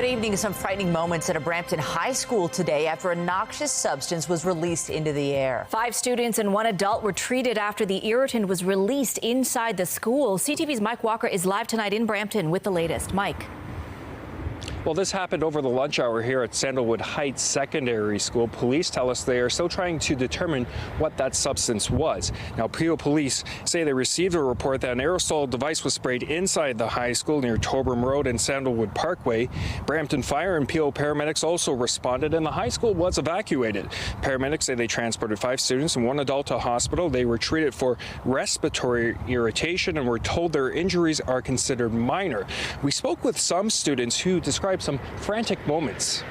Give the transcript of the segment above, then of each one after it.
Good evening. Some frightening moments at a Brampton high school today after a noxious substance was released into the air. 5 students and 1 adult were treated after the irritant was released inside the school. CTV's Mike Walker is live tonight in Brampton with the latest. Mike. Well, this happened over the lunch hour here at Sandalwood Heights Secondary School. Police tell us they are still trying to determine what that substance was. Now, Peel police say they received a report that an aerosol device was sprayed inside the high school near Torbram Road and Sandalwood Parkway. Brampton Fire and Peel paramedics also responded, and the high school was evacuated. Paramedics say they transported 5 students and 1 adult to hospital. They were treated for respiratory irritation and were told their injuries are considered minor. We spoke with some students who described some frantic moments.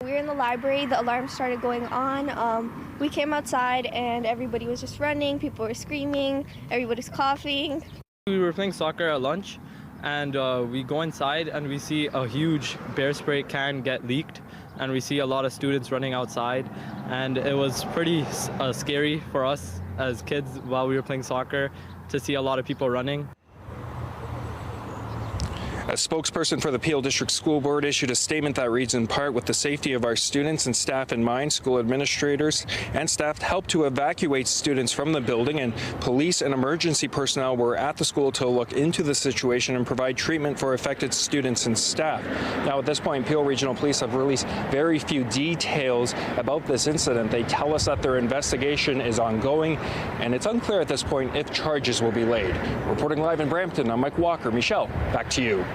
We were in the library, the alarm started going on. We came outside and everybody was just running, people were screaming, everybody's coughing. We were playing soccer at lunch and we go inside and we see a huge bear spray can get leaked, and we see a lot of students running outside, and it was pretty scary for us as kids while we were playing soccer to see a lot of people running. A spokesperson for the Peel District School Board issued a statement that reads, in part, with the safety of our students and staff in mind, school administrators and staff helped to evacuate students from the building, and police and emergency personnel were at the school to look into the situation and provide treatment for affected students and staff. Now, at this point, Peel Regional Police have released very few details about this incident. They tell us that their investigation is ongoing, and it's unclear at this point if charges will be laid. Reporting live in Brampton, I'm Mike Walker. Michelle, back to you.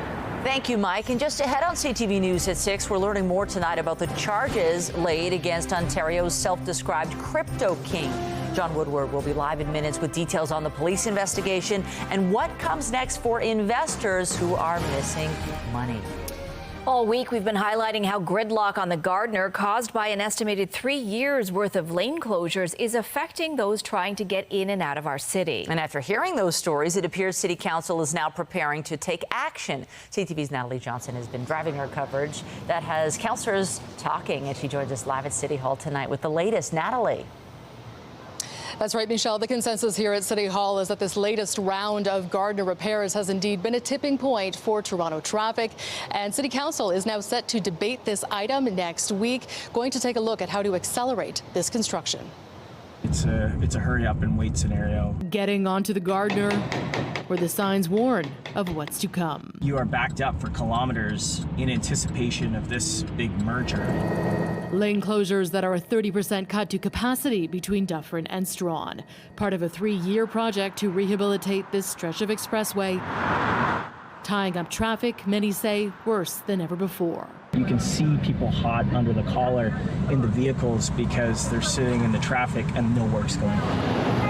Thank you, Mike. And just ahead on CTV News at 6, we're learning more tonight about the charges laid against Ontario's self-described crypto king. John Woodward will be live in minutes with details on the police investigation and what comes next for investors who are missing money. All week, we've been highlighting how gridlock on the Gardiner, caused by an estimated 3 years worth of lane closures, is affecting those trying to get in and out of our city. And after hearing those stories, it appears City Council is now preparing to take action. CTV's Natalie Johnson has been driving our coverage that has councillors talking, and she joins us live at City Hall tonight with the latest. Natalie. That's right, Michelle. The consensus here at City Hall is that this latest round of Gardiner repairs has indeed been a tipping point for Toronto traffic. And City Council is now set to debate this item next week, going to take a look at how to accelerate this construction. It's a hurry up and wait scenario. Getting onto the Gardiner, where the signs warn of what's to come. You are backed up for kilometers in anticipation of this big merger. Lane closures that are a 30% cut to capacity between Dufferin and Strawn, part of a 3-year project to rehabilitate this stretch of expressway, tying up traffic, many say, worse than ever before. You can see people hot under the collar in the vehicles because they're sitting in the traffic and no work's going on.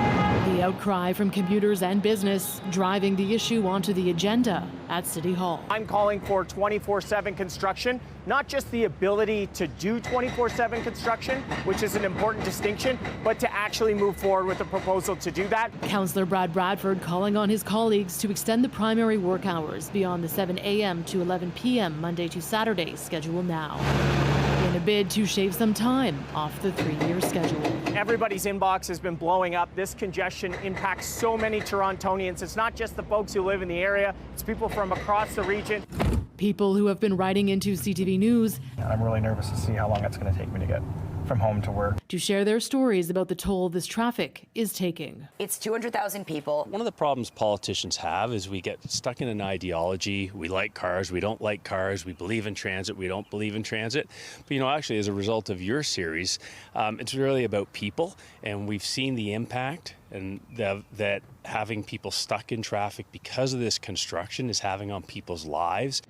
The outcry from commuters and business driving the issue onto the agenda at City Hall. I'm calling for 24/7 construction, not just the ability to do 24/7 construction, which is an important distinction, but to actually move forward with a proposal to do that. Councillor Brad Bradford calling on his colleagues to extend the primary work hours beyond the 7 a.m. to 11 p.m. Monday to Saturday schedule now, in a bid to shave some time off the 3-year schedule. Everybody's inbox has been blowing up. This congestion impacts so many Torontonians. It's not just the folks who live in the area, it's people from across the region. People who have been writing into CTV News. I'm really nervous to see how long it's going to take me to get from home to work. To share their stories about the toll this traffic is taking. It's 200,000 people. One of the problems politicians have is we get stuck in an ideology. We like cars, we don't like cars, we believe in transit, we don't believe in transit. But you know, actually, as a result of your series, it's really about people, and we've seen the impact and that having people stuck in traffic because of this construction is having on people's lives.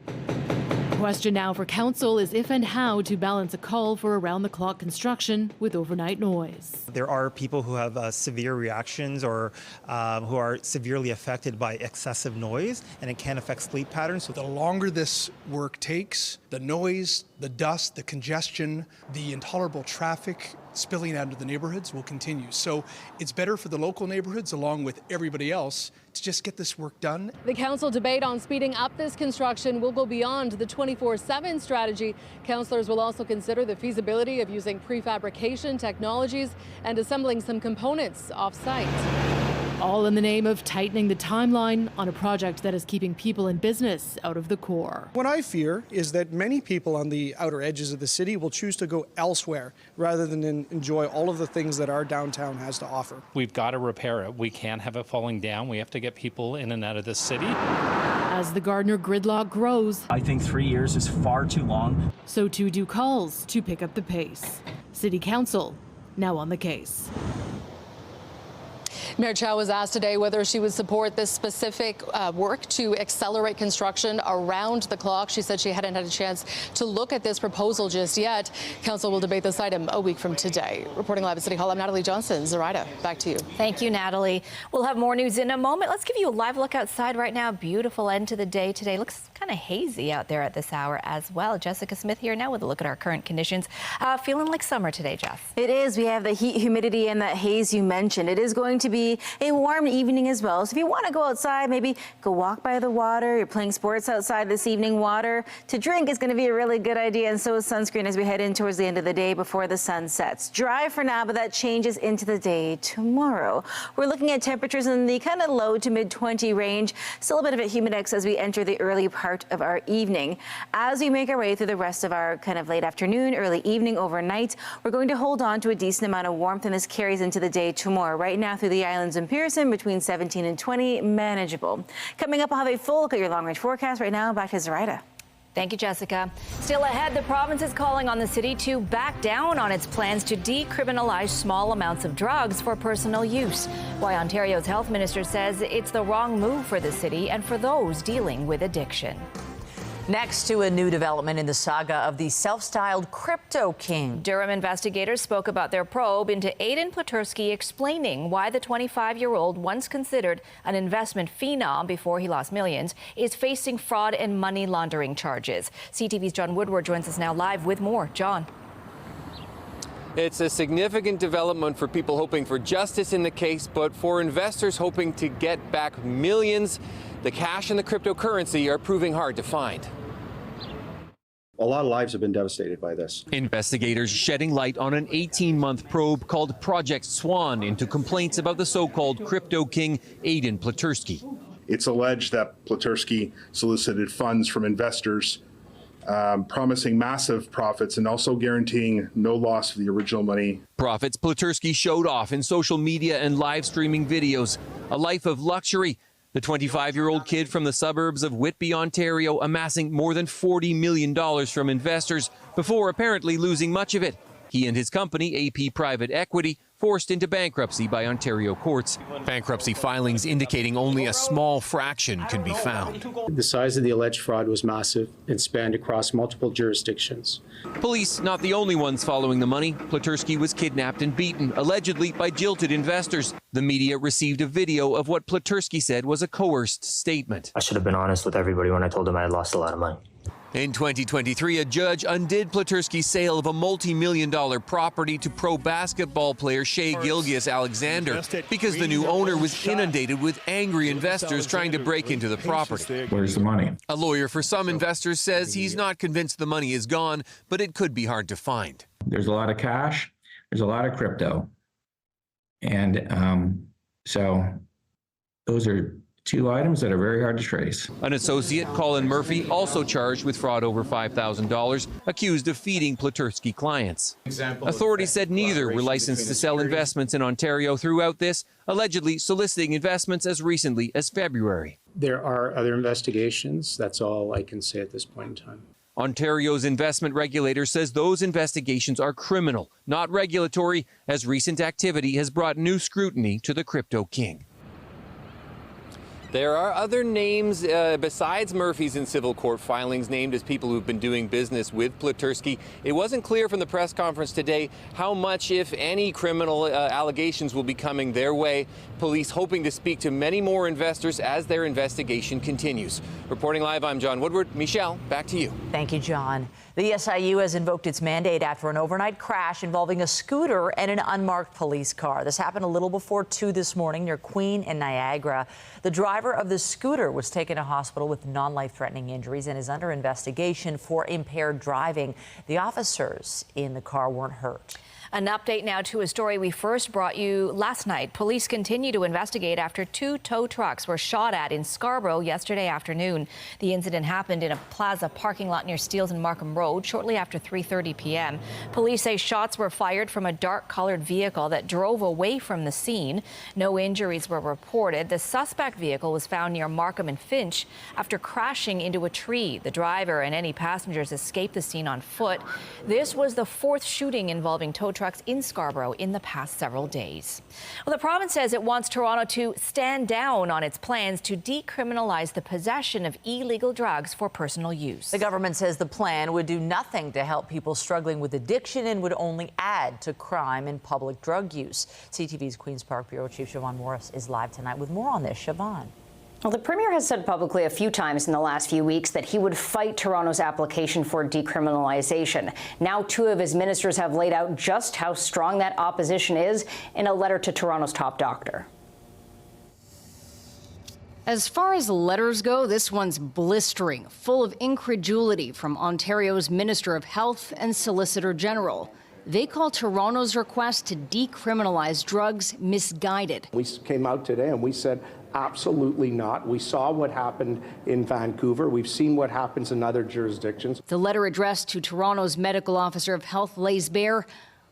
Question now for council is if and how to balance a call for around-the-clock construction with overnight noise. There are people who have severe reactions or who are severely affected by excessive noise, and it can affect sleep patterns. So the longer this work takes, the noise, the dust, the congestion, the intolerable traffic spilling out into the neighborhoods will continue. So it's better for the local neighborhoods along with everybody else to just get this work done. The council debate on speeding up this construction will go beyond the 24/7 strategy. Councillors will also consider the feasibility of using prefabrication technologies and assembling some components off-site. All in the name of tightening the timeline on a project that is keeping people in business out of the core. What I fear is that many people on the outer edges of the city will choose to go elsewhere rather than enjoy all of the things that our downtown has to offer. We've got to repair it. We can't have it falling down. We have to get people in and out of the city. As the Gardiner gridlock grows, I think 3 years is far too long. so too do calls to pick up the pace. City Council now on the case. Mayor Chow was asked today whether she would support this specific work to accelerate construction around the clock. She said she hadn't had a chance to look at this proposal just yet. Council will debate this item a week from today. Reporting live at City Hall, I'm Natalie Johnson. Zoraida, back to you. Thank you, Natalie. We'll have more news in a moment. Let's give you a live look outside right now. Beautiful end to the day today. Looks kind of hazy out there at this hour as well. Jessica Smith here now with a look at our current conditions. Feeling like summer today, Jess. It is. We have the heat, humidity, and that haze you mentioned. It is going to be a warm evening as well. So if you want to go outside, maybe go walk by the water. You're playing sports outside this evening. Water to drink is going to be a really good idea, and so is sunscreen as we head in towards the end of the day before the sun sets. Dry for now, but that changes into the day tomorrow. We're looking at temperatures in the kind of low to mid 20 range. Still a bit of a humidex as we enter the early part of our evening. As we make our way through the rest of our kind of late afternoon, early evening, overnight, we're going to hold on to a decent amount of warmth, and this carries into the day tomorrow. Right now through the islands and Pearson, between 17 and 20, manageable. Coming up, I'll have a full look at your long-range forecast. Right now, back to Zoraida. Thank you, Jessica. Still ahead, the province is calling on the city to back down on its plans to decriminalize small amounts of drugs for personal use. Why Ontario's health minister says it's the wrong move for the city and for those dealing with addiction. Next to a new development in the saga of the self-styled crypto king. Durham investigators spoke about their probe into Aiden Pleterski, explaining why the 25-year-old, once considered an investment phenom before he lost millions, is facing fraud and money laundering charges. CTV's John Woodward joins us now live with more. John. It's a significant development for people hoping for justice in the case, but for investors hoping to get back millions, the cash and the cryptocurrency are proving hard to find. A lot of lives have been devastated by this. Investigators shedding light on an 18-month probe called Project Swan into complaints about the so-called crypto king Aiden Pleterski. It's alleged that Pleterski solicited funds from investors, promising massive profits and also guaranteeing no loss of the original money. Profits Pleterski showed off in social media and live streaming videos. A life of luxury. The 25-year-old kid from the suburbs of Whitby, Ontario, amassing more than $40 million from investors before apparently losing much of it. He and his company, AP Private Equity, forced into bankruptcy by Ontario courts. Bankruptcy filings indicating only a small fraction can be found. The size of the alleged fraud was massive and spanned across multiple jurisdictions. Police not the only ones following the money. Pleterski was kidnapped and beaten, allegedly by jilted investors. The media received a video of what Pleterski said was a coerced statement. I should have been honest with everybody when I told them I had lost a lot of money. In 2023, a judge undid Pleterski's sale of a multi-million-dollar property to pro basketball player Shai Gilgeous-Alexander because the new owner was inundated with angry investors trying to break into the property. Where's the money? A lawyer for some investors says he's not convinced the money is gone, but it could be hard to find. There's a lot of cash. There's a lot of crypto. And so those are two items that are very hard to trace. An associate, Colin Murphy, also charged with fraud over $5,000, accused of feeding Pleterski clients. Authorities said neither were licensed to sell investments in Ontario throughout this, allegedly soliciting investments as recently as February. There are other investigations. That's all I can say at this point in time. Ontario's investment regulator says those investigations are criminal, not regulatory, as recent activity has brought new scrutiny to the crypto king. There are other names besides Murphy's in civil court filings named as people who've been doing business with Pleterski. It wasn't clear from the press conference today how much, if any, criminal allegations will be coming their way. Police hoping to speak to many more investors as their investigation continues. Reporting live, I'm John Woodward. Michelle, back to you. Thank you, John. The SIU has invoked its mandate after an overnight crash involving a scooter and an unmarked police car. This happened a little before 2 this morning near Queen and Niagara. The driver of the scooter was taken to hospital with non-life-threatening injuries and is under investigation for impaired driving. The officers in the car weren't hurt. An update now to a story we first brought you last night. Police continue to investigate after 2 tow trucks were shot at in Scarborough yesterday afternoon. The incident happened in a plaza parking lot near Steeles and Markham Road shortly after 3:30 p.m. Police say shots were fired from a dark-colored vehicle that drove away from the scene. No injuries were reported. The suspect vehicle was found near Markham and Finch after crashing into a tree. The driver and any passengers escaped the scene on foot. This was the 4th shooting involving tow trucks in Scarborough in the past several days. Well, the province says it wants Toronto to stand down on its plans to decriminalize the possession of illegal drugs for personal use. The government says the plan would do nothing to help people struggling with addiction and would only add to crime and public drug use. CTV's Queen's Park Bureau Chief Siobhan Morris is live tonight with more on this. Siobhan. Well, the Premier has said publicly a few times in the last few weeks that he would fight Toronto's application for decriminalization. Now 2 of his ministers have laid out just how strong that opposition is in a letter to Toronto's top doctor. As far as letters go, this one's blistering, full of incredulity from Ontario's Minister of Health and Solicitor General. They call Toronto's request to decriminalize drugs misguided. We came out today and we said, absolutely not. We saw what happened in Vancouver. We've seen what happens in other jurisdictions. The letter addressed to Toronto's Medical Officer of Health lays bare,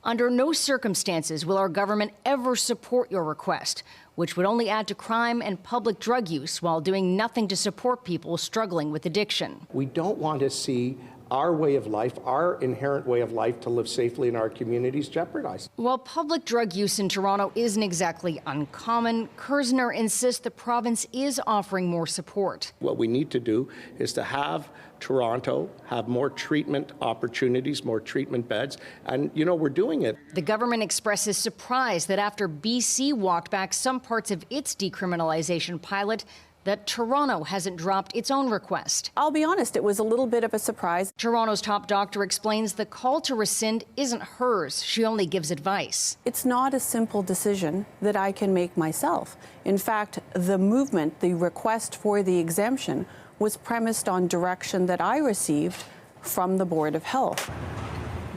under no circumstances will our government ever support your request, which would only add to crime and public drug use while doing nothing to support people struggling with addiction. We don't want to see our way of life, our inherent way of life to live safely in our communities jeopardized. While public drug use in Toronto isn't exactly uncommon, Kersner insists the province is offering more support. What we need to do is to have Toronto have more treatment opportunities, more treatment beds, and, you know, we're doing it. The government expresses surprise that after BC walked back some parts of its decriminalization pilot, that Toronto hasn't dropped its own request. I'll be honest, it was a little bit of a surprise. Toronto's top doctor explains the call to rescind isn't hers. She only gives advice. It's not a simple decision that I can make myself. In fact, the movement, the request for the exemption, was premised on direction that I received from the Board of Health.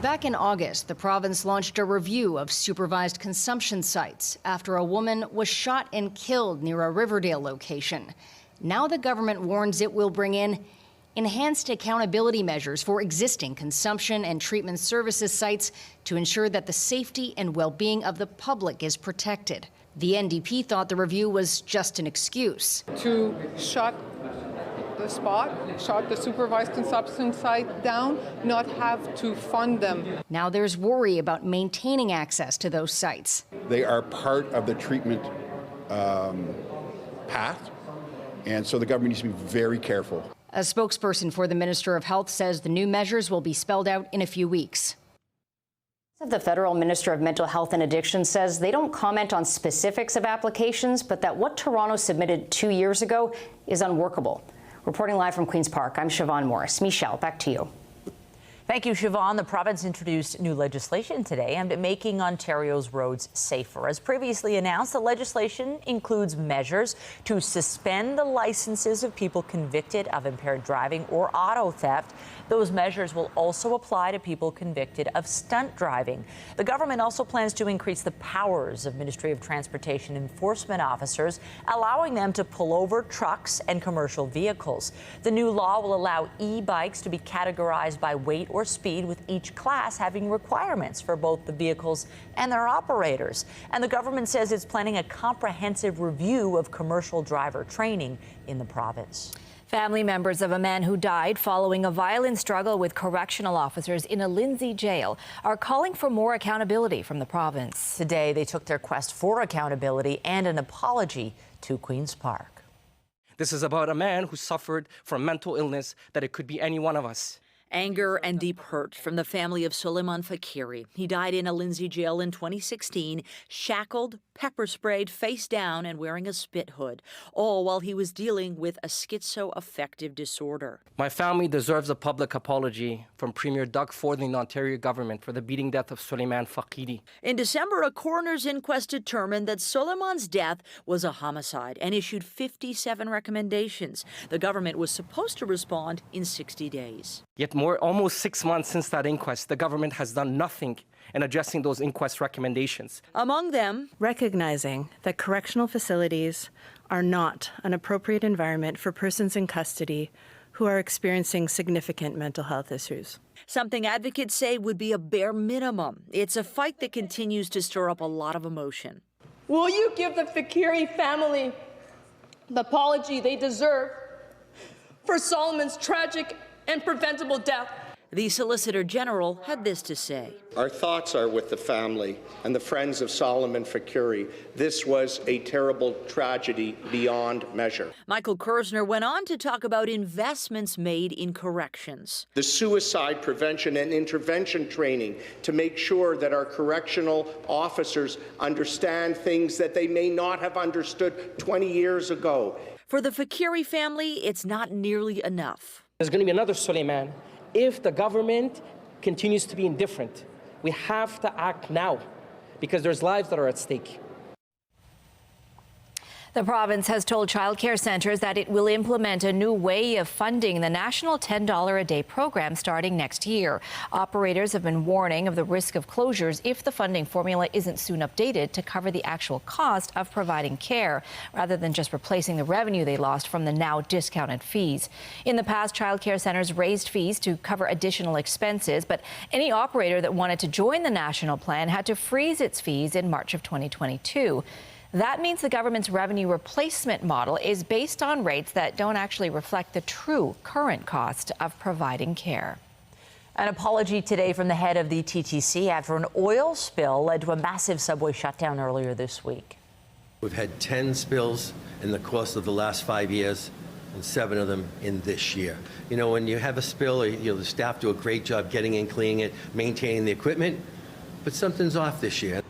Back in August, the province launched a review of supervised consumption sites after a woman was shot and killed near a Riverdale location. Now the government warns it will bring in enhanced accountability measures for existing consumption and treatment services sites to ensure that the safety and well-being of the public is protected. The NDP thought the review was just an excuse. To shut the supervised consumption site down, not have to fund them. Now there's worry about maintaining access to those sites. They are part of the treatment path, and so the government needs to be very careful. A spokesperson for the Minister of Health says the new measures will be spelled out in a few weeks. The federal Minister of Mental Health and Addiction says they don't comment on specifics of applications, but that what Toronto submitted 2 years ago is unworkable. Reporting live from Queen's Park, I'm Siobhan Morris. Michelle, back to you. Thank you, Siobhan. The province introduced new legislation today aimed at making Ontario's roads safer. As previously announced, the legislation includes measures to suspend the licenses of people convicted of impaired driving or auto theft. Those measures will also apply to people convicted of stunt driving. The government also plans to increase the powers of Ministry of Transportation enforcement officers, allowing them to pull over trucks and commercial vehicles. The new law will allow e-bikes to be categorized by weight or speed, with each class having requirements for both the vehicles and their operators. And the government says it's planning a comprehensive review of commercial driver training in the province. Family members of a man who died following a violent struggle with correctional officers in a Lindsay jail are calling for more accountability from the province. Today, they took their quest for accountability and an apology to Queen's Park. This is about a man who suffered from mental illness that it could be any one of us. Anger and deep hurt from the family of Suleiman Fakiri. He died in a Lindsay jail in 2016, shackled, pepper sprayed, face down, and wearing a spit hood, all while he was dealing with a schizoaffective disorder. My family deserves a public apology from Premier Doug Ford and the Ontario government for the beating death of Suleiman Fakiri. In December, a coroner's inquest determined that Suleiman's death was a homicide and issued 57 recommendations. The government was supposed to respond in 60 days. Yet almost 6 months since that inquest, the government has done nothing in addressing those inquest recommendations. Among them, recognizing that correctional facilities are not an appropriate environment for persons in custody who are experiencing significant mental health issues. Something advocates say would be a bare minimum. It's a fight that continues to stir up a lot of emotion. Will you give the Fakiri family the apology they deserve for Solomon's tragic and preventable death? The Solicitor General had this to say. Our thoughts are with the family and the friends of Solomon Fakiri. This was a terrible tragedy beyond measure. Michael Kersner went on to talk about investments made in corrections. The suicide prevention and intervention training to make sure that our correctional officers understand things that they may not have understood 20 years ago. For the Fakiri family, it's not nearly enough. There's going to be another Suleiman. If the government continues to be indifferent, we have to act now because there's lives that are at stake. The province has told childcare centres that it will implement a new way of funding the national $10 a day program starting next year. Operators have been warning of the risk of closures if the funding formula isn't soon updated to cover the actual cost of providing care, rather than just replacing the revenue they lost from the now discounted fees. In the past, childcare centres raised fees to cover additional expenses, but any operator that wanted to join the national plan had to freeze its fees in March of 2022. That means the government's revenue replacement model is based on rates that don't actually reflect the true current cost of providing care. An apology today from the head of the TTC after an oil spill led to a massive subway shutdown earlier this week. We've had 10 spills in the course of the last 5 years and 7 of them in this year. You know, when you have a spill, the staff do a great job getting in, cleaning it, maintaining the equipment, but something's off this year.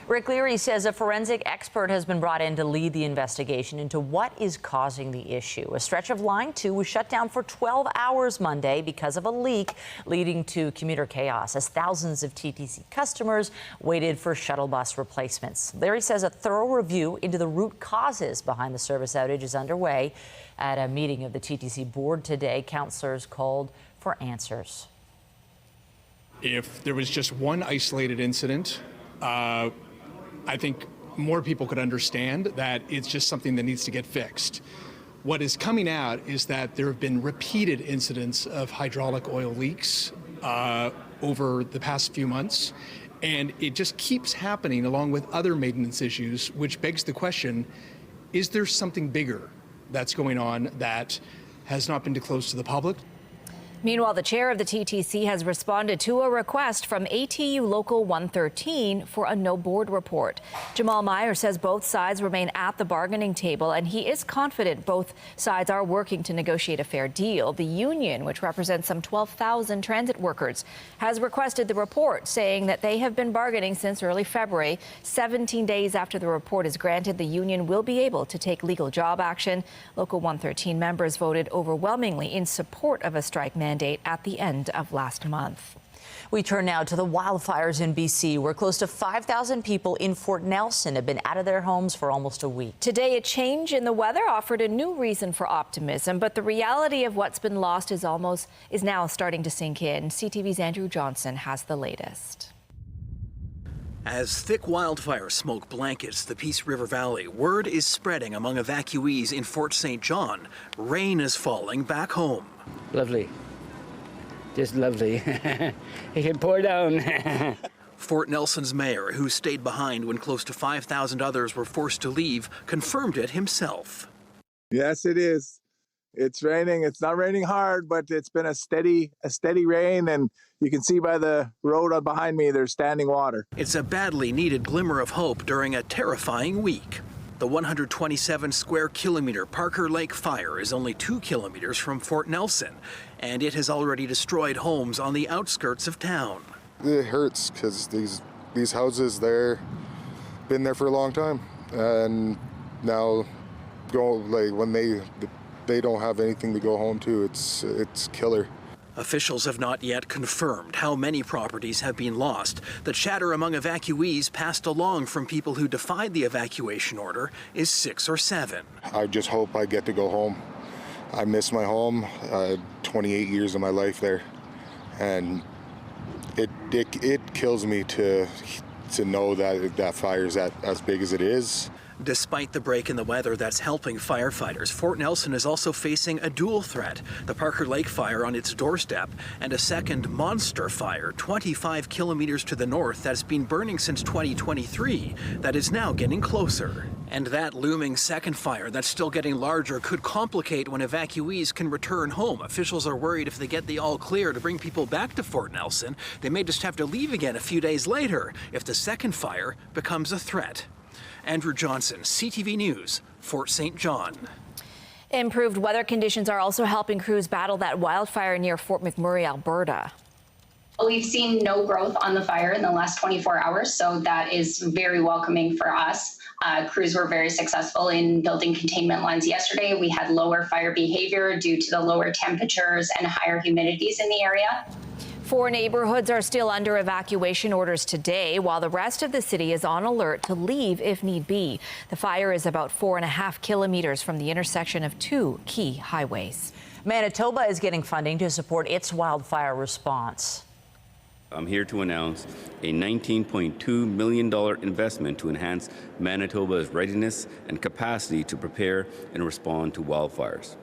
Rick Leary says a forensic expert has been brought in to lead the investigation into what is causing the issue. A stretch of Line 2 was shut down for 12 hours Monday because of a leak, leading to commuter chaos as thousands of TTC customers waited for shuttle bus replacements. Leary says a thorough review into the root causes behind the service outage is underway. At a meeting of the TTC board today, councillors called for answers. If there was just one isolated incident, I think more people could understand that it's just something that needs to get fixed. What is coming out is that there have been repeated incidents of hydraulic oil leaks over the past few months, and it just keeps happening along with other maintenance issues, which begs the question, is there something bigger that's going on that has not been disclosed to the public? Meanwhile, the chair of the TTC has responded to a request from ATU Local 113 for a no-board report. Jamal Meyer says both sides remain at the bargaining table, and he is confident both sides are working to negotiate a fair deal. The union, which represents some 12,000 transit workers, has requested the report, saying that they have been bargaining since early February. 17 days after the report is granted, the union will be able to take legal job action. Local 113 members voted overwhelmingly in support of a strike mandate at the end of last month. We turn now to the wildfires in BC, where close to 5,000 people in Fort Nelson have been out of their homes for almost a week. Today, a change in the weather offered a new reason for optimism, but the reality of what's been lost is now starting to sink in. CTV's Andrew Johnson has the latest. As thick wildfire smoke blankets the Peace River Valley, word is spreading among evacuees in Fort St. John. Rain is falling back home. Lovely. Just lovely. It can pour down. Fort Nelson's mayor, who stayed behind when close to 5,000 others were forced to leave, confirmed it himself. Yes, it is. It's raining. It's not raining hard, but it's been a steady rain, and you can see by the road behind me there's standing water. It's a badly needed glimmer of hope during a terrifying week. The 127 square kilometer Parker Lake fire is only 2 kilometers from Fort Nelson, and it has already destroyed homes on the outskirts of town. It hurts because these houses, they're been there for a long time, and now when they don't have anything to go home to, it's killer. Officials have not yet confirmed how many properties have been lost. The chatter among evacuees passed along from people who defied the evacuation order is 6 or 7. I just hope I get to go home I miss my home. 28 years of my life there, and it kills me to know that fire is as big as it is. Despite the break in the weather that's helping firefighters, Fort Nelson is also facing a dual threat: the Parker Lake fire on its doorstep and a second monster fire 25 kilometers to the north that's been burning since 2023 that is now getting closer. And that looming second fire that's still getting larger could complicate when evacuees can return home. Officials are worried if they get the all clear to bring people back to Fort Nelson, they may just have to leave again a few days later if the second fire becomes a threat. Andrew Johnson, CTV News, Fort St. John. Improved weather conditions are also helping crews battle that wildfire near Fort McMurray, Alberta. We've seen no growth on the fire in the last 24 hours, so that is very welcoming for us. Crews were very successful in building containment lines yesterday. We had lower fire behavior due to the lower temperatures and higher humidities in the area. 4 neighborhoods are still under evacuation orders today, while the rest of the city is on alert to leave if need be. The fire is about 4.5 kilometers from the intersection of 2 key highways. Manitoba is getting funding to support its wildfire response. I'm here to announce a $19.2 million investment to enhance Manitoba's readiness and capacity to prepare and respond to wildfires.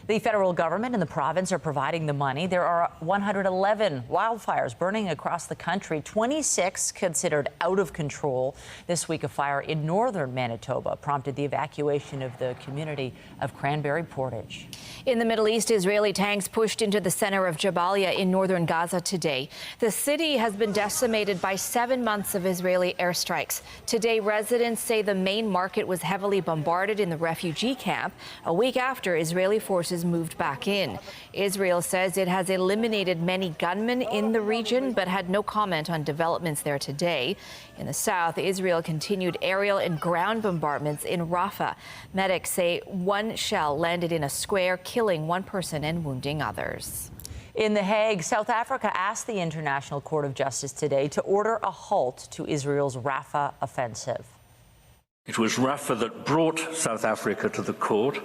The federal government and the province are providing the money. There are 111 wildfires burning across the country, 26 considered out of control. This week, a fire in northern Manitoba prompted the evacuation of the community of Cranberry Portage. In the Middle East, Israeli tanks pushed into the center of Jabalia in northern Gaza today. The city has been decimated by 7 months of Israeli airstrikes. Today, residents say the main market was heavily bombarded in the refugee camp a week after Israeli forces moved back in. Israel says it has eliminated many gunmen in the region, but had no comment on developments there today. In the south, Israel continued aerial and ground bombardments in Rafah. Medics say 1 shell landed in a square, killing 1 person and wounding others. In The Hague, South Africa asked the International Court of Justice today to order a halt to Israel's Rafah offensive. It was Rafah that brought South Africa to the court,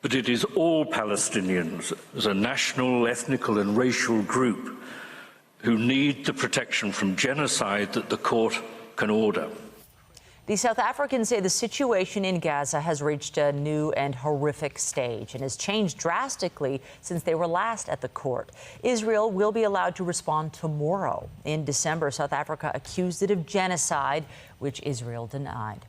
but it is all Palestinians as a national, ethnical and racial group who need the protection from genocide that the court can order. The South Africans say the situation in Gaza has reached a new and horrific stage and has changed drastically since they were last at the court. Israel will be allowed to respond tomorrow. In December, South Africa accused it of genocide, which Israel denied.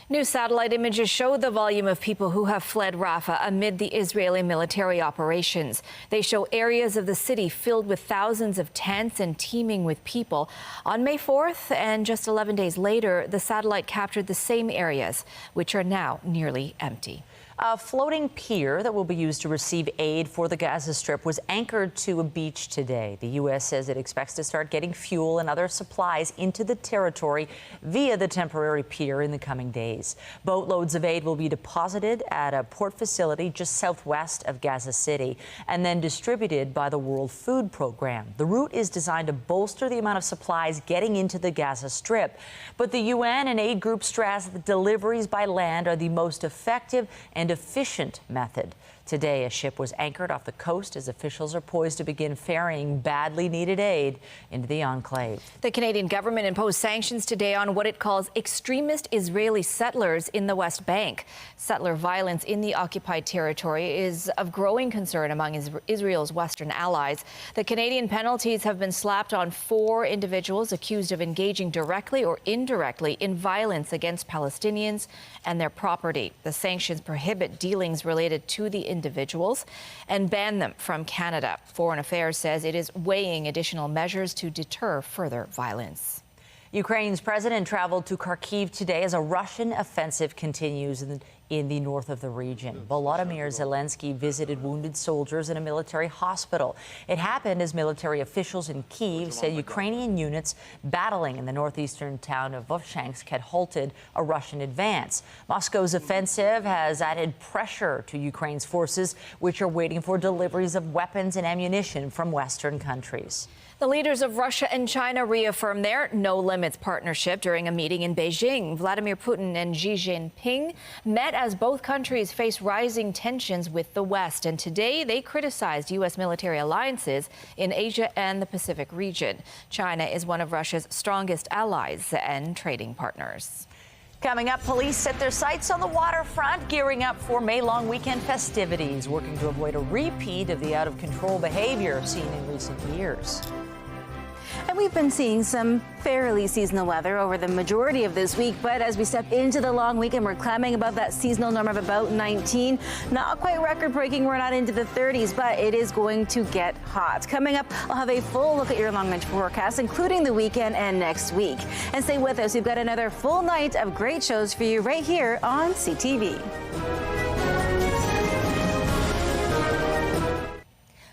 New satellite images show the volume of people who have fled Rafah amid the Israeli military operations. They show areas of the city filled with thousands of tents and teeming with people. On May 4th, and just 11 days later, the satellite captured the same areas, which are now nearly empty. A floating pier that will be used to receive aid for the Gaza Strip was anchored to a beach today. The U.S. says it expects to start getting fuel and other supplies into the territory via the temporary pier in the coming days. Boatloads of aid will be deposited at a port facility just southwest of Gaza City and then distributed by the World Food Program. The route is designed to bolster the amount of supplies getting into the Gaza Strip. But the UN and aid groups stress that deliveries by land are the most effective and efficient method. Today, a ship was anchored off the coast as officials are poised to begin ferrying badly needed aid into the enclave. The Canadian government imposed sanctions today on what it calls extremist Israeli settlers in the West Bank. Settler violence in the occupied territory is of growing concern among Israel's Western allies. The Canadian penalties have been slapped on 4 individuals accused of engaging directly or indirectly in violence against Palestinians and their property. The sanctions prohibit dealings related to the individuals and ban them from Canada. Foreign Affairs says it is weighing additional measures to deter further violence. Ukraine's president traveled to Kharkiv today as a Russian offensive continues in the north of the region. Volodymyr Zelensky visited wounded soldiers in a military hospital. It happened as military officials in Kyiv said Ukrainian units battling in the northeastern town of Vovchansk had halted a Russian advance. Moscow's offensive has added pressure to Ukraine's forces, which are waiting for deliveries of weapons and ammunition from Western countries. The leaders of Russia and China reaffirmed their no-limits partnership during a meeting in Beijing. Vladimir Putin and Xi Jinping met as both countries face rising tensions with the West. And today they criticized U.S. military alliances in Asia and the Pacific region. China is one of Russia's strongest allies and trading partners. Coming up, police set their sights on the waterfront, gearing up for May-long weekend festivities, working to avoid a repeat of the out-of-control behavior seen in recent years. And we've been seeing some fairly seasonal weather over the majority of this week, but as we step into the long weekend, we're climbing above that seasonal norm of about 19. Not quite record-breaking, we're not into the 30s, but it is going to get hot. Coming up, I'll have a full look at your long-range forecast, including the weekend and next week. And stay with us, we've got another full night of great shows for you right here on CTV.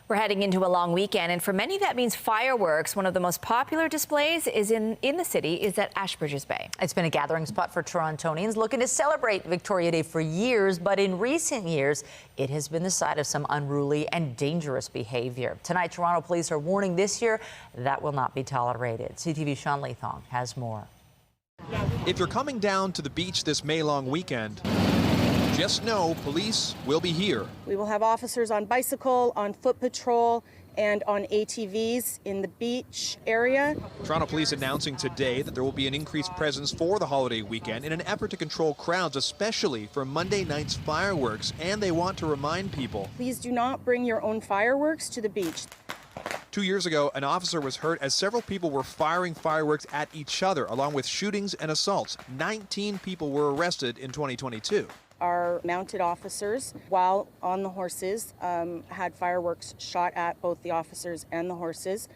We're heading into a long weekend, and for many that means fireworks. One of the most popular displays is in the city is at Ashbridges Bay. It's been a gathering spot for Torontonians looking to celebrate Victoria Day for years, but in recent years, it has been the site of some unruly and dangerous behavior. Tonight, Toronto police are warning this year that will not be tolerated. CTV's Sean Leathong has more. If you're coming down to the beach this May-long weekend, just know police will be here. We will have officers on bicycle, on foot patrol, and on ATVs in the beach area. Toronto police announcing today that there will be an increased presence for the holiday weekend in an effort to control crowds, especially for Monday night's fireworks, and they want to remind people. Please do not bring your own fireworks to the beach. 2 years ago, an officer was hurt as several people were firing fireworks at each other, along with shootings and assaults. 19 people were arrested in 2022. Our mounted officers, while on the horses, had fireworks shot at both the officers and the horses.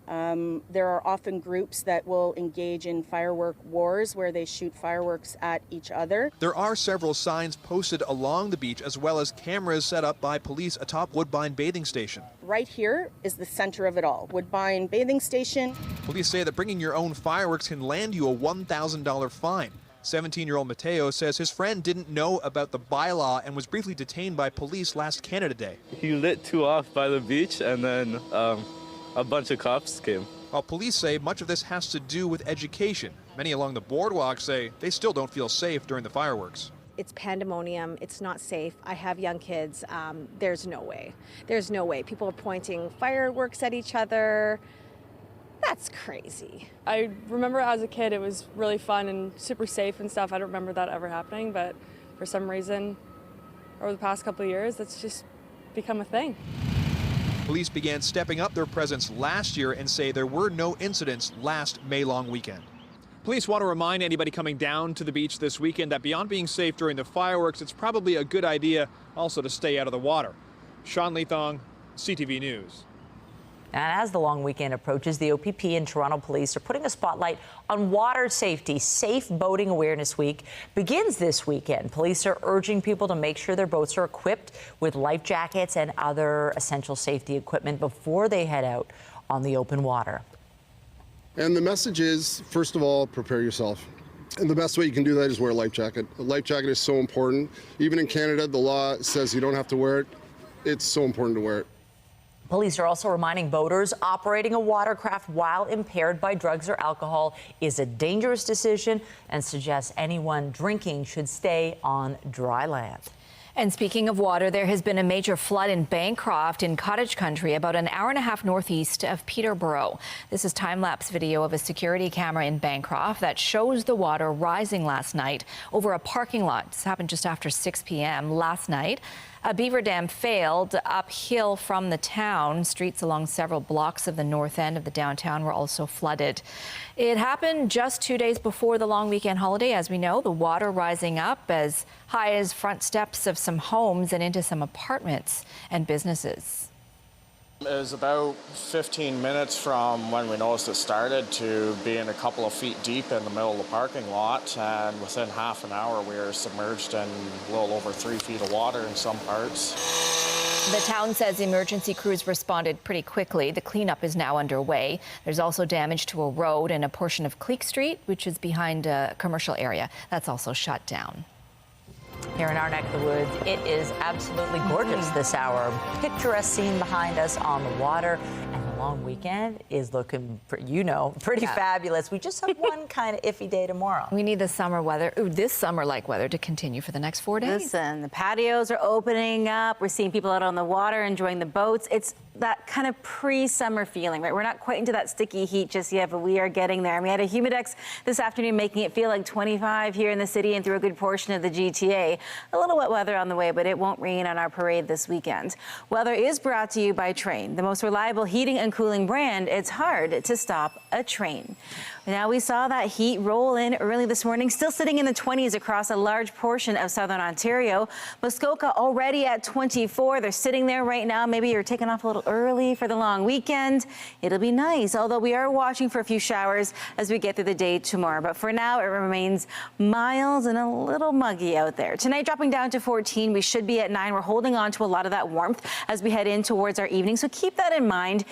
There are often groups that will engage in firework wars where they shoot fireworks at each other. There are several signs posted along the beach, as well as cameras set up by police atop Woodbine Bathing Station. Right here is the center of it all, Woodbine Bathing Station. Police say that bringing your own fireworks can land you a $1,000 fine. 17-year-old Mateo says his friend didn't know about the bylaw and was briefly detained by police last Canada Day. He lit two off by the beach, and then a bunch of cops came. While police say much of this has to do with education, many along the boardwalk say they still don't feel safe during the fireworks. It's pandemonium. It's not safe. I have young kids. There's no way. There's no way. People are pointing fireworks at each other. That's crazy. I remember as a kid it was really fun and super safe and stuff. I don't remember that ever happening, but for some reason over the past couple of years it's just become a thing. Police began stepping up their presence last year and say there were no incidents last May-long weekend. Police want to remind anybody coming down to the beach this weekend that beyond being safe during the fireworks, it's probably a good idea also to stay out of the water. Sean Leathong, CTV News. And as the long weekend approaches, the OPP and Toronto Police are putting a spotlight on water safety. Safe Boating Awareness Week begins this weekend. Police are urging people to make sure their boats are equipped with life jackets and other essential safety equipment before they head out on the open water. And the message is, first of all, prepare yourself. And the best way you can do that is wear a life jacket. A life jacket is so important. Even in Canada, the law says you don't have to wear it. It's so important to wear it. Police are also reminding boaters operating a watercraft while impaired by drugs or alcohol is a dangerous decision and suggests anyone drinking should stay on dry land. And speaking of water, there has been a major flood in Bancroft in cottage country about an hour and a half northeast of Peterborough. This is time-lapse video of a security camera in Bancroft that shows the water rising last night over a parking lot. This happened just after 6 p.m. last night. A beaver dam failed uphill from the town. Streets along several blocks of the north end of the downtown were also flooded. It happened just 2 days before the long weekend holiday. As we know, the water rising up as high as front steps of some homes and into some apartments and businesses. It was about 15 minutes from when we noticed it started to being a couple of feet deep in the middle of the parking lot, and within half an hour we were submerged in a little over 3 feet of water in some parts. The town says emergency crews responded pretty quickly. The cleanup is now underway. There's also damage to a road and a portion of Cleek Street, which is behind a commercial area. That's also shut down. Here in our neck of the woods, it is absolutely gorgeous this hour. Picturesque scene behind us on the water, and the long weekend is looking, pretty fabulous. We just have one kind of iffy day tomorrow. We need the summer weather, this summer-like weather to continue for the next 4 days. Listen, the patios are opening up. We're seeing people out on the water enjoying the boats. It's that kind of pre-summer feeling, right? We're not quite into that sticky heat just yet, but we are getting there. And we had a humidex this afternoon making it feel like 25 here in the city and through a good portion of the GTA. A little wet weather on the way, but it won't rain on our parade this weekend. Weather is brought to you by Train, the most reliable heating and cooling brand. It's hard to stop a train. Now we saw that heat roll in early this morning, still sitting in the 20s across a large portion of southern Ontario. Muskoka already at 24. They're sitting there right now. Maybe you're taking off a little early for the long weekend. It'll be nice, although we are watching for a few showers as we get through the day tomorrow. But for now, it remains mild and a little muggy out there. Tonight, dropping down to 14. We should be at 9. We're holding on to a lot of that warmth as we head in towards our evening, so keep that in mind.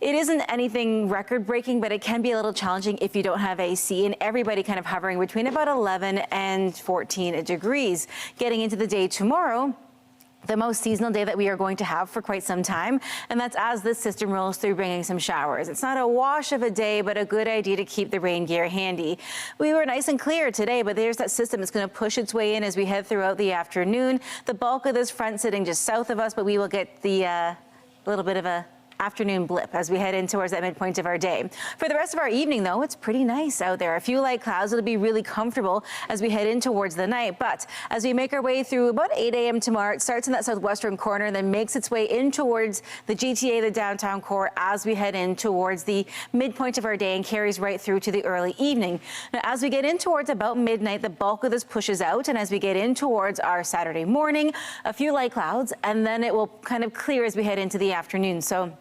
It isn't anything record-breaking, but it can be a little challenging if you don't have AC, and everybody kind of hovering between about 11 and 14 degrees. Getting into the day tomorrow, the most seasonal day that we are going to have for quite some time, and that's as this system rolls through bringing some showers. It's not a wash of a day, but a good idea to keep the rain gear handy. We were nice and clear today, but there's that system that's going to push its way in as we head throughout the afternoon. The bulk of this front sitting just south of us, but we will get the little bit of a afternoon blip as we head in towards that midpoint of our day. For the rest of our evening, though, it's pretty nice out there. A few light clouds. It'll be really comfortable as we head in towards the night. But as we make our way through about 8 a.m. tomorrow, it starts in that southwestern corner and then makes its way in towards the GTA, the downtown core, as we head in towards the midpoint of our day and carries right through to the early evening. Now, as we get in towards about midnight, the bulk of this pushes out. And as we get in towards our Saturday morning, a few light clouds, and then it will kind of clear as we head into the afternoon. So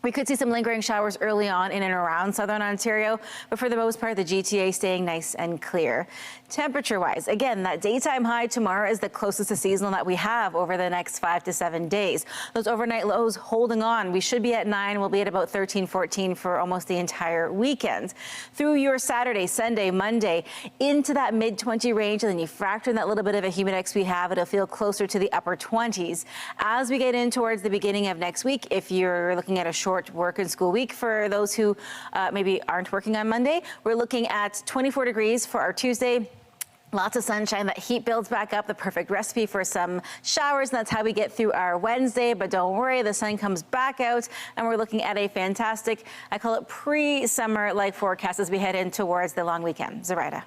we could see some lingering showers early on in and around southern Ontario, but for the most part, the GTA staying nice and clear. Temperature-wise, again, that daytime high tomorrow is the closest to seasonal that we have over the next 5 to 7 days. Those overnight lows holding on. We should be at 9. We'll be at about 13, 14 for almost the entire weekend. Through your Saturday, Sunday, Monday, into that mid-20 range, and then you factor in that little bit of a humidex we have, it'll feel closer to the upper 20s. As we get in towards the beginning of next week, if you're looking at a short work and school week for those who maybe aren't working on Monday, we're looking at 24 degrees for our Tuesday. Lots of sunshine. That heat builds back up, the perfect recipe for some showers, and that's how we get through our Wednesday. But don't worry, the sun comes back out, and we're looking at a fantastic, I call it pre-summer-like forecast as we head in towards the long weekend. Zoraida.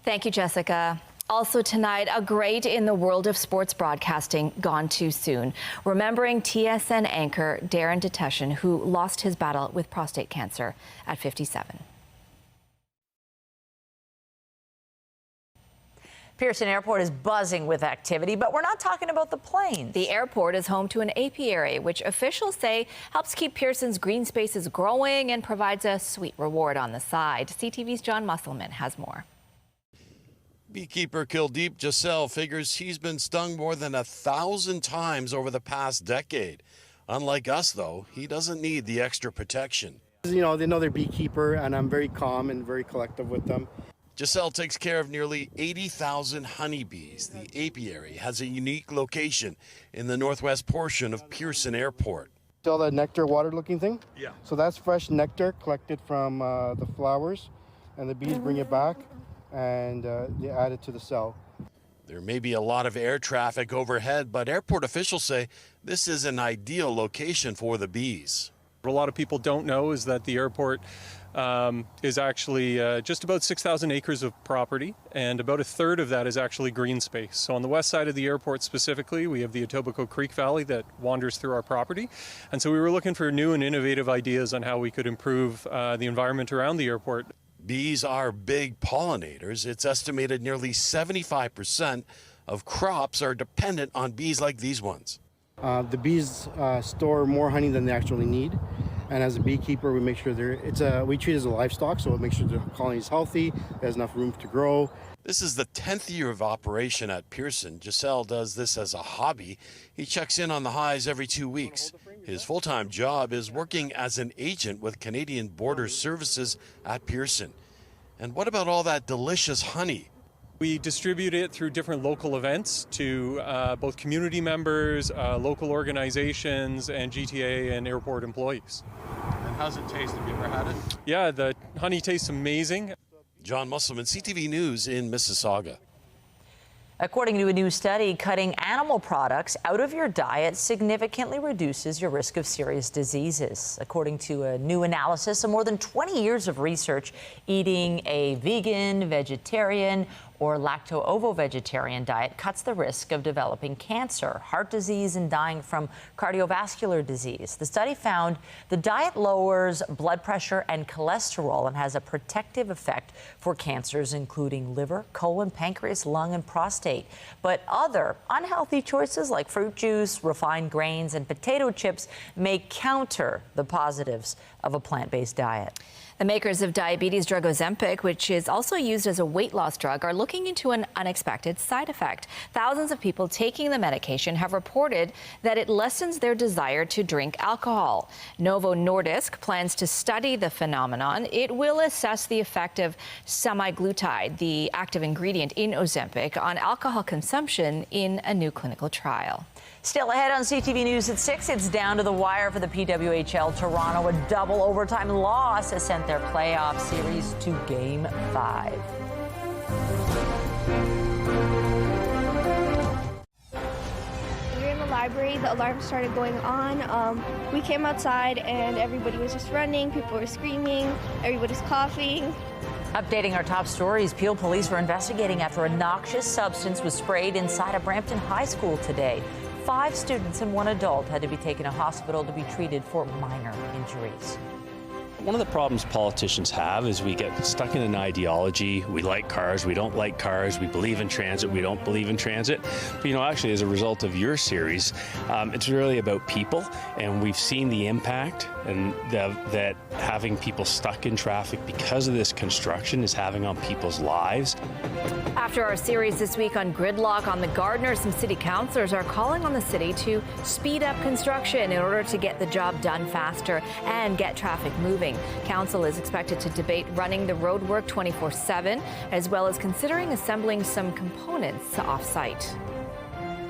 Thank you, Jessica. Also tonight, a great in the world of sports broadcasting gone too soon. Remembering TSN anchor Darren Dutchyshen, who lost his battle with prostate cancer at 57. Pearson Airport is buzzing with activity, but we're not talking about the planes. The airport is home to an apiary, which officials say helps keep Pearson's green spaces growing and provides a sweet reward on the side. CTV's John Musselman has more. Beekeeper Kildeep Giselle figures he's been stung more than 1,000 times over the past decade. Unlike us, though, he doesn't need the extra protection. You know, they know they're beekeeper, and I'm very calm and very collective with them. Giselle takes care of nearly 80,000 honeybees. The apiary has a unique location in the northwest portion of Pearson Airport. Still that nectar water-looking thing? Yeah. So that's fresh nectar collected from the flowers, and the bees bring it back, and they add it to the cell. There may be a lot of air traffic overhead, but airport officials say this is an ideal location for the bees. What a lot of people don't know is that the airport is actually just about 6,000 acres of property, and about a third of that is actually green space. So on the west side of the airport specifically, we have the Etobicoke Creek Valley that wanders through our property. And so we were looking for new and innovative ideas on how we could improve the environment around the airport. Bees are big pollinators. It's estimated nearly 75% of crops are dependent on bees like these ones. The bees store more honey than they actually need. And as a beekeeper, we make sure we treat it as a livestock, so it makes sure the colony is healthy, there's enough room to grow. This is the 10th year of operation at Pearson. Giselle does this as a hobby. He checks in on the hives every 2 weeks. His full-time job is working as an agent with Canadian Border Services at Pearson. And what about all that delicious honey? We distribute it through different local events to both community members, local organizations, and GTA and airport employees. How's it taste? Have you ever had it? Yeah, the honey tastes amazing. John Musselman, CTV News in Mississauga. According to a new study, cutting animal products out of your diet significantly reduces your risk of serious diseases. According to a new analysis of more than 20 years of research, eating a vegan, vegetarian, or lacto-ovo-vegetarian diet cuts the risk of developing cancer, heart disease, and dying from cardiovascular disease. The study found the diet lowers blood pressure and cholesterol and has a protective effect for cancers including liver, colon, pancreas, lung, and prostate. But other unhealthy choices like fruit juice, refined grains, and potato chips may counter the positives of a plant-based diet. The makers of diabetes drug Ozempic, which is also used as a weight loss drug, are looking into an unexpected side effect. Thousands of people taking the medication have reported that it lessens their desire to drink alcohol. Novo Nordisk plans to study the phenomenon. It will assess the effect of semaglutide, the active ingredient in Ozempic, on alcohol consumption in a new clinical trial. Still ahead on CTV News at 6, it's down to the wire for the PWHL Toronto. A double overtime loss has sent their playoff series to Game 5. We were in the library, the alarm started going on. We came outside and everybody was just running, people were screaming, everybody's coughing. Updating our top stories, Peel police were investigating after a noxious substance was sprayed inside a Brampton high school today. 5 students and 1 adult had to be taken to hospital to be treated for minor injuries. One of the problems politicians have is we get stuck in an ideology. We like cars, we don't like cars, we believe in transit, we don't believe in transit. But actually, as a result of your series, it's really about people, and we've seen the impact and that having people stuck in traffic because of this construction is having on people's lives. After our series this week on gridlock on the Gardiner, some city councillors are calling on the city to speed up construction in order to get the job done faster and get traffic moving. Council is expected to debate running the roadwork 24/7, as well as considering assembling some components off-site.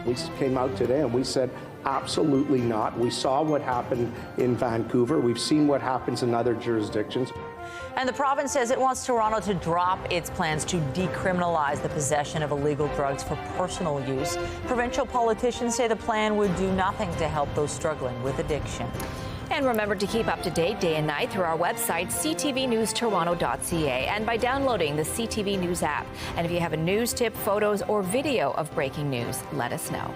We came out today and we said, absolutely not. We saw what happened in Vancouver. We've seen what happens in other jurisdictions. And the province says it wants Toronto to drop its plans to decriminalize the possession of illegal drugs for personal use. Provincial politicians say the plan would do nothing to help those struggling with addiction. And remember to keep up to date day and night through our website, ctvnewstoronto.ca, and by downloading the CTV News app. And if you have a news tip, photos, or video of breaking news, let us know.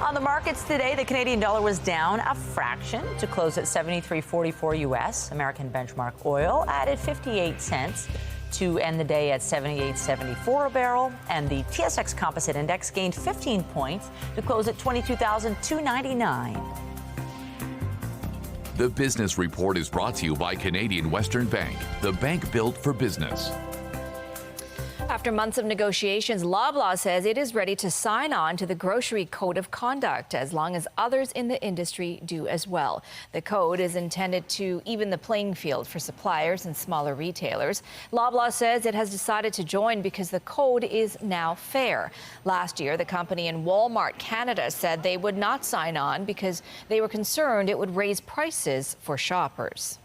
On the markets today, the Canadian dollar was down a fraction to close at 73.44 U.S. American benchmark oil added 58 cents to end the day at 78.74 a barrel, and the TSX Composite Index gained 15 points to close at 22,299. The Business Report is brought to you by Canadian Western Bank, the bank built for business. After months of negotiations, Loblaw says it is ready to sign on to the Grocery Code of Conduct as long as others in the industry do as well. The code is intended to even the playing field for suppliers and smaller retailers. Loblaw says it has decided to join because the code is now fair. Last year, the company and Walmart Canada said they would not sign on because they were concerned it would raise prices for shoppers.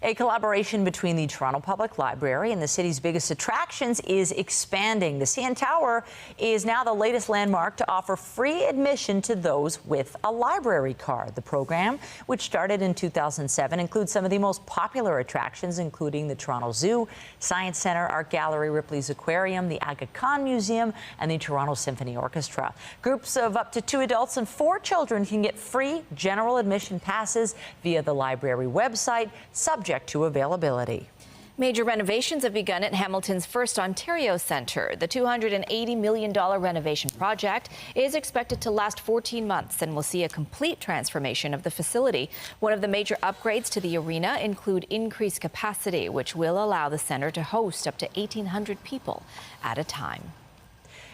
A collaboration between the Toronto Public Library and the city's biggest attractions is expanding. The CN Tower is now the latest landmark to offer free admission to those with a library card. The program, which started in 2007, includes some of the most popular attractions, including the Toronto Zoo, Science Centre, Art Gallery, Ripley's Aquarium, the Aga Khan Museum, and the Toronto Symphony Orchestra. Groups of up to 2 adults and 4 children can get free general admission passes via the library website, subject to availability. Major renovations have begun at Hamilton's First Ontario Centre. The $280 million renovation project is expected to last 14 months and will see a complete transformation of the facility. One of the major upgrades to the arena include increased capacity, which will allow the centre to host up to 1,800 people at a time.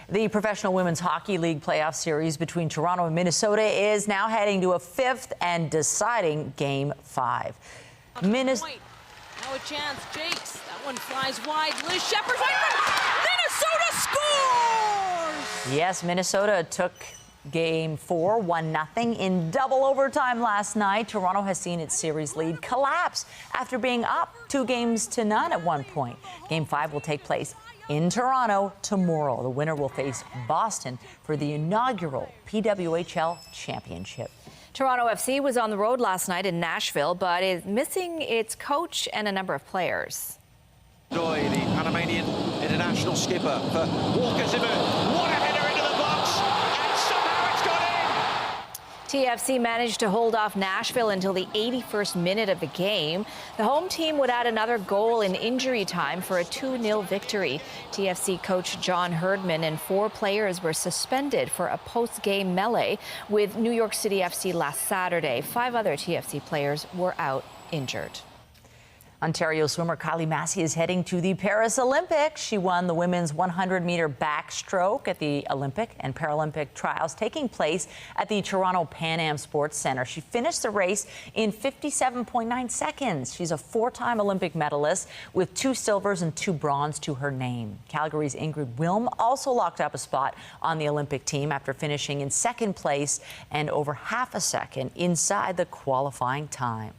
The Professional Women's Hockey League playoff series between Toronto and Minnesota is now heading to a 5th and deciding Game 5. Now a chance, Jakes. That one flies wide. Liz Shepard's right from Minnesota scores! Yes, Minnesota took Game 4, 1-0 in double overtime last night. Toronto has seen its series lead collapse after being up 2-0 at one point. Game 5 will take place in Toronto tomorrow. The winner will face Boston for the inaugural PWHL championship. Toronto FC was on the road last night in Nashville, but is missing its coach and a number of players. Joy, the Panamanian international skipper for Walker Zimmer. What a header into the box, and somehow it's got in. TFC managed to hold off Nashville until the 81st minute of the game. The home team would add another goal in injury time for a 2-0 victory. TFC coach John Herdman and 4 players were suspended for a post-game melee with New York City FC last Saturday. 5 other TFC players were out injured. Ontario swimmer Kylie Massey is heading to the Paris Olympics. She won the women's 100-meter backstroke at the Olympic and Paralympic trials taking place at the Toronto Pan Am Sports Centre. She finished the race in 57.9 seconds. She's a 4-time Olympic medalist with 2 silvers and 2 bronze to her name. Calgary's Ingrid Wilm also locked up a spot on the Olympic team after finishing in 2nd place and over half a second inside the qualifying time.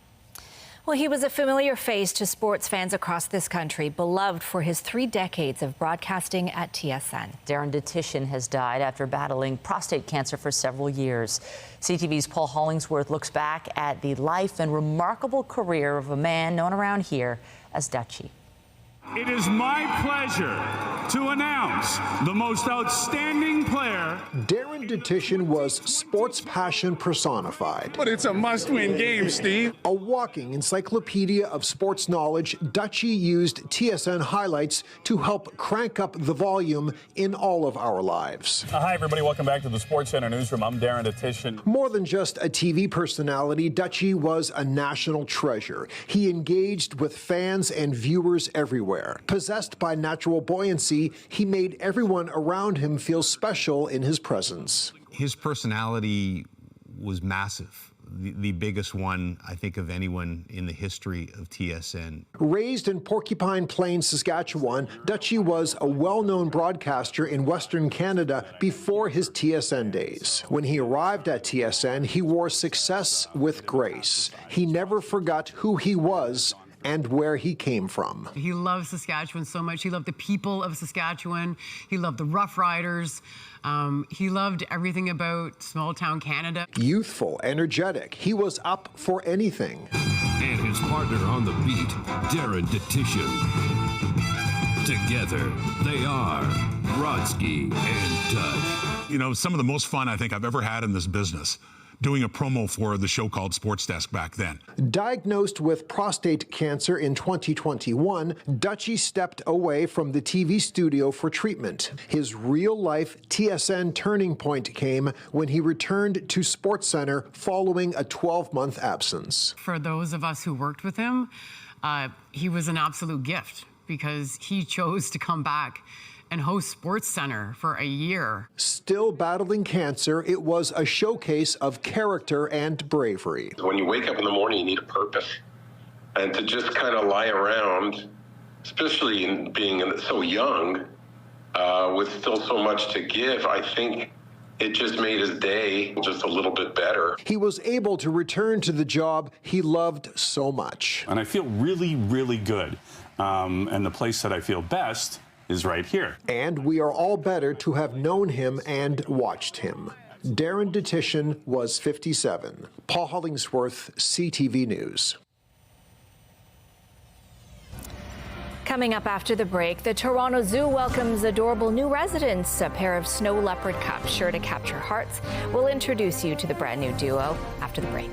Well, he was a familiar face to sports fans across this country, beloved for his 3 decades of broadcasting at TSN. Darren Dutchyshen has died after battling prostate cancer for several years. CTV's Paul Hollingsworth looks back at the life and remarkable career of a man known around here as Dutchy. It is my pleasure to announce the most outstanding player. Darren Dutchyshen was sports passion personified. But it's a must-win game, Steve. A walking encyclopedia of sports knowledge, Dutchy used TSN highlights to help crank up the volume in all of our lives. Hi, everybody. Welcome back to the Sports Center newsroom. I'm Darren Dutchyshen. More than just a TV personality, Dutchy was a national treasure. He engaged with fans and viewers everywhere. Possessed by natural buoyancy, he made everyone around him feel special in his presence. His personality was massive. The biggest one, I think, of anyone in the history of TSN. Raised in Porcupine Plain, Saskatchewan, Dutchy was a well-known broadcaster in Western Canada before his TSN days. When he arrived at TSN, he wore success with grace. He never forgot who he was and where he came from. He loved Saskatchewan so much. He loved the people of Saskatchewan. He loved the Rough Riders. He loved everything about small-town Canada. Youthful, energetic, he was up for anything. And his partner on the beat, Darren Dutchyshen. Together, they are Brodsky and Dutch. You know, some of the most fun I think I've ever had in this business, doing a promo for the show called Sports Desk back then. Diagnosed with prostate cancer in 2021, Dutchy stepped away from the TV studio for treatment. His real-life TSN turning point came when he returned to SportsCenter following a 12-month absence. For those of us who worked with him, he was an absolute gift because he chose to come back and host SportsCenter for a year. Still battling cancer, it was a showcase of character and bravery. When you wake up in the morning, you need a purpose. And to just kind of lie around, especially in being so young, with still so much to give, I think it just made his day just a little bit better. He was able to return to the job he loved so much. And I feel really, really good. And the place that I feel best is right here. And we are all better to have known him and watched him. Darren Dutchyshen was 57. Paul Hollingsworth, CTV News. Coming up after the break, the Toronto Zoo welcomes adorable new residents, a pair of snow leopard cubs sure to capture hearts. We'll introduce you to the brand new duo after the break.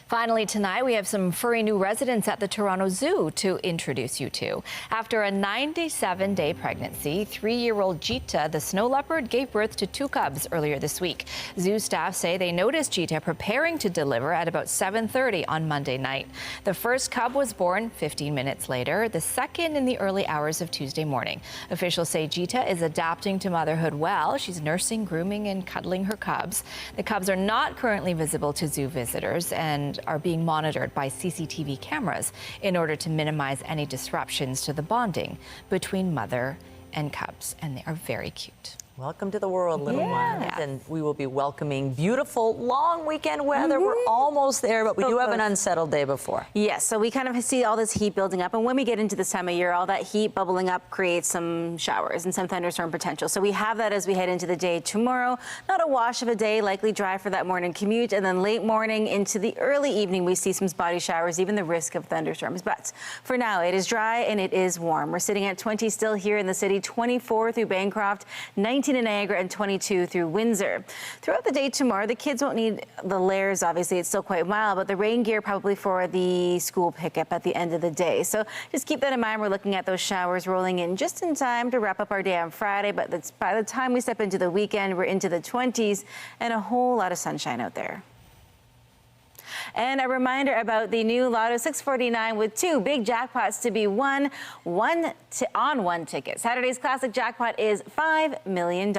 Finally, tonight, we have some furry new residents at the Toronto Zoo to introduce you to. After a 97-day pregnancy, 3-year-old Jita, the snow leopard, gave birth to 2 cubs earlier this week. Zoo staff say they noticed Jita preparing to deliver at about 7:30 on Monday night. The first cub was born 15 minutes later, the second in the early hours of Tuesday morning. Officials say Jita is adapting to motherhood well. She's nursing, grooming, and cuddling her cubs. The cubs are not currently visible to zoo visitors and are being monitored by CCTV cameras in order to minimize any disruptions to the bonding between mother and cubs, and they are very cute. Welcome to the world, little ones. And we will be welcoming beautiful, long weekend weather. We're almost there, but we do have an unsettled day before. Yes, so we kind of see all this heat building up. And when we get into this time of year, all that heat bubbling up creates some showers and some thunderstorm potential. So we have that as we head into the day tomorrow. Not a wash of a day, likely dry for that morning commute. And then late morning into the early evening, we see some spotty showers, even the risk of thunderstorms. But for now, it is dry and it is warm. We're sitting at 20 still here in the city, 24 through Bancroft, 19 in Niagara, and 22 through Windsor. Throughout the day tomorrow, the kids won't need the layers. Obviously, it's still quite mild, but the rain gear probably for the school pickup at the end of the day. So just keep that in mind. We're looking at those showers rolling in just in time to wrap up our day on Friday. But that's, by the time we step into the weekend, we're into the 20s and a whole lot of sunshine out there. And a reminder about the new Lotto 649 with 2 big jackpots to be won, on one ticket. Saturday's classic jackpot is $5 million.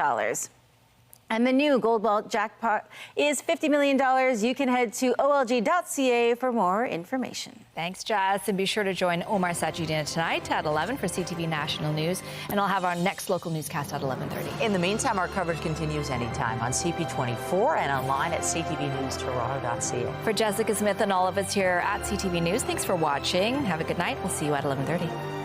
And the new Gold Ball jackpot is $50 million. You can head to olg.ca for more information. Thanks, Jess. And be sure to join Omar Sajidina tonight at 11 for CTV National News. And I'll have our next local newscast at 11:30. In the meantime, our coverage continues anytime on CP24 and online at ctvnewstoronto.ca. For Jessica Smith and all of us here at CTV News, thanks for watching. Have a good night. We'll see you at 11:30.